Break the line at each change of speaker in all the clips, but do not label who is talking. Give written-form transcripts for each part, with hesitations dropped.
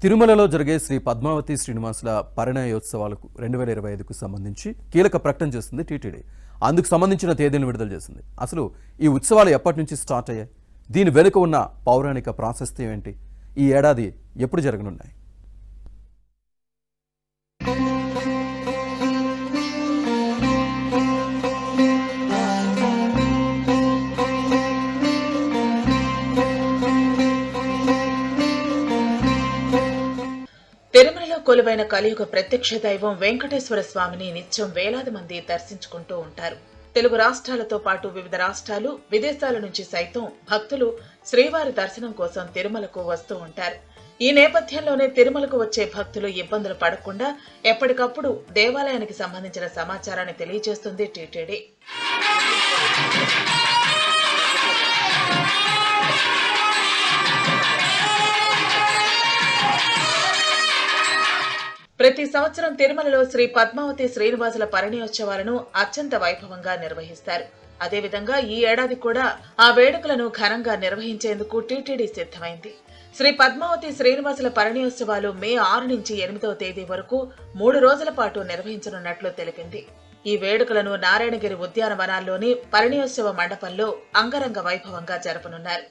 తిరుమలలో జరిగే శ్రీ పద్మావతి శ్రీనివాసుల పరిణయోత్సవాలకు 2025కు సంబంధించి కీలక ప్రకటన చేస్తుంది టీటీడీ. అందుకు సంబంధించిన తేదీలను విడుదల చేసింది. అసలు ఈ ఉత్సవాలు ఎప్పటి నుంచి స్టార్ట్ అయ్యాయి, దీని వెనుక ఉన్న పౌరాణిక ప్రాశస్త్యం ఏంటి, ఈ ఏడాది ఎప్పుడు జరగనున్నాయి?
తిరుమలలో కొలువైన కలియుగ ప్రత్యక్ష దైవం వెంకటేశ్వర స్వామిని నిత్యం వేలాది మంది దర్శించుకుంటూ ఉంటారు. తెలుగు రాష్ట్రాలతో పాటు వివిధ రాష్ట్రాలు, విదేశాల నుంచి సైతం భక్తులు శ్రీవారి దర్శనం కోసం తిరుమలకు వస్తూ ఉంటారు. ఈ నేపథ్యంలోనే తిరుమలకు వచ్చే భక్తులు ఇబ్బందులు పడకుండా ఎప్పటికప్పుడు దేవాలయానికి సంబంధించిన సమాచారాన్ని తెలియజేస్తుంది టీటీడీ. ప్రతి సంవత్సరం తిరుమలలో శ్రీ పద్మావతి శ్రీనివాసుల పరిణయోత్సవాలను అత్యంత వైభవంగా నిర్వహిస్తారు. అదేవిధంగా ఈ ఏడాది కూడా ఆ వేడుకలను ఘనంగా నిర్వహించేందుకు టీటీడీ సిద్ధమైంది. శ్రీ పద్మావతి శ్రీనివాసుల పరిణయోత్సవాలు మే 6 నుంచి 8వ తేదీ వరకు 3 రోజుల పాటు నిర్వహించనున్నట్లు తెలిపింది. ఈ వేడుకలను నారాయణగిరి ఉద్యానవనాల్లోని పరిణయోత్సవ మండపంలో అంగరంగ వైభవంగా జరపనున్నారు.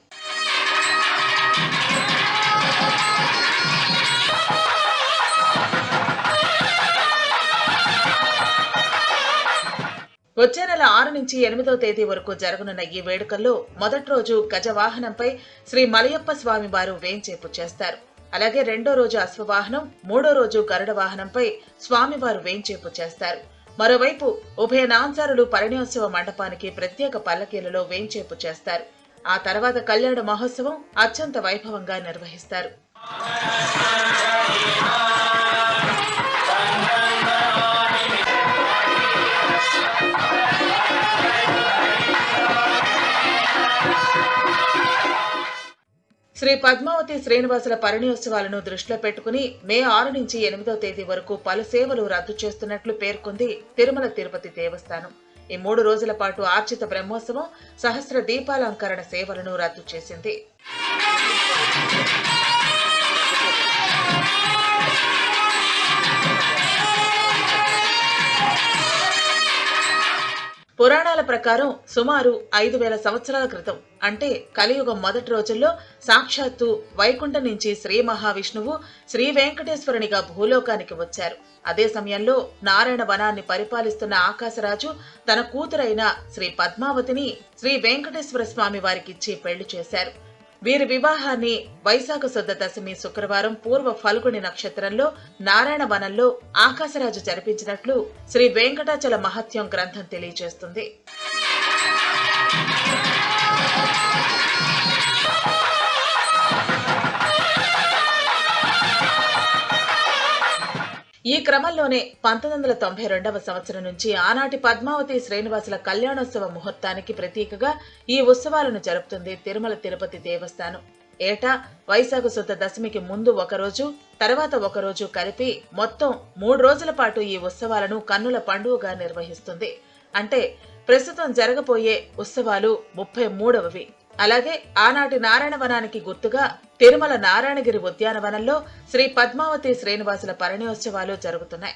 వచ్చే నెల 6 నుంచి 8వ తేదీ వరకు జరగనున్న ఈ వేడుకల్లో మొదటి రోజు గజవాహనంపై శ్రీ మలయప్ప స్వామి వారు వేంచేపు చేస్తారు. అలాగే రెండో రోజు అశ్వవాహనం, మూడో రోజు గరుడ వాహనంపై స్వామివారు వేంచేపు చేస్తారు. మరోవైపు ఉభయ నాంచారులు పరిణయోత్సవ మండపానికి ప్రత్యేక పల్లకీలలో వేంచేపు చేస్తారు. ఆ తర్వాత కళ్యాణ మహోత్సవం అత్యంత వైభవంగా నిర్వహిస్తారు. శ్రీ పద్మావతి శ్రీనివాసుల పరిణయోత్సవాలను దృష్టిలో పెట్టుకుని మే 6 నుంచి 8వ తేదీ వరకు పలు సేవలు రద్దు చేస్తున్నట్లు పేర్కొంది తిరుమల తిరుపతి దేవస్థానం. ఈ 3 రోజుల పాటు ఆర్చిత బ్రహ్మోత్సవం, సహస్ర దీపాలంకరణ సేవలను రద్దు చేసింది. పురాణాల ప్రకారం సుమారు 5000 సంవత్సరాల క్రితం, అంటే కలియుగం మొదటి రోజుల్లో సాక్షాత్తు వైకుంఠం నుంచి శ్రీ మహావిష్ణువు శ్రీ వెంకటేశ్వరునిగా భూలోకానికి వచ్చారు. అదే సమయంలో నారాయణ వనాన్ని పరిపాలిస్తున్న ఆకాశరాజు తన కూతురైన శ్రీ పద్మావతిని శ్రీ వెంకటేశ్వర స్వామి వారికిచ్చి పెళ్లి చేశారు. వీరి వివాహాన్ని వైశాఖ శుద్ధ దశమి శుక్రవారం పూర్వ ఫల్గుని నక్షత్రంలో నారాయణ వనంలో ఆకాశరాజు జరిపించినట్లు శ్రీ వెంకటాచల మహత్యం గ్రంథం తెలియజేస్తుంది. ఈ క్రమంలోనే 1992వ సంవత్సరం నుంచి ఆనాటి పద్మావతి శ్రీనివాసుల కళ్యాణోత్సవ ముహూర్తానికి ప్రతీకగా ఈ ఉత్సవాలను జరుపుతుంది తిరుమల తిరుపతి దేవస్థానం. ఏటా వైశాఖ శుద్ధ దశమికి ముందు ఒకరోజు, తర్వాత ఒకరోజు కలిపి మొత్తం 3 రోజుల పాటు ఈ ఉత్సవాలను కన్నుల పండుగగా నిర్వహిస్తుంది. అంటే ప్రస్తుతం జరగబోయే ఉత్సవాలు 33వవి. అలాగే ఆనాటి నారాయణవనానికి గుర్తుగా తిరుమల నారాయణగిరి ఉద్యానవనంలో శ్రీ పద్మావతి శ్రీనివాసుల పరిణయోత్సవాలు జరుగుతున్నాయి.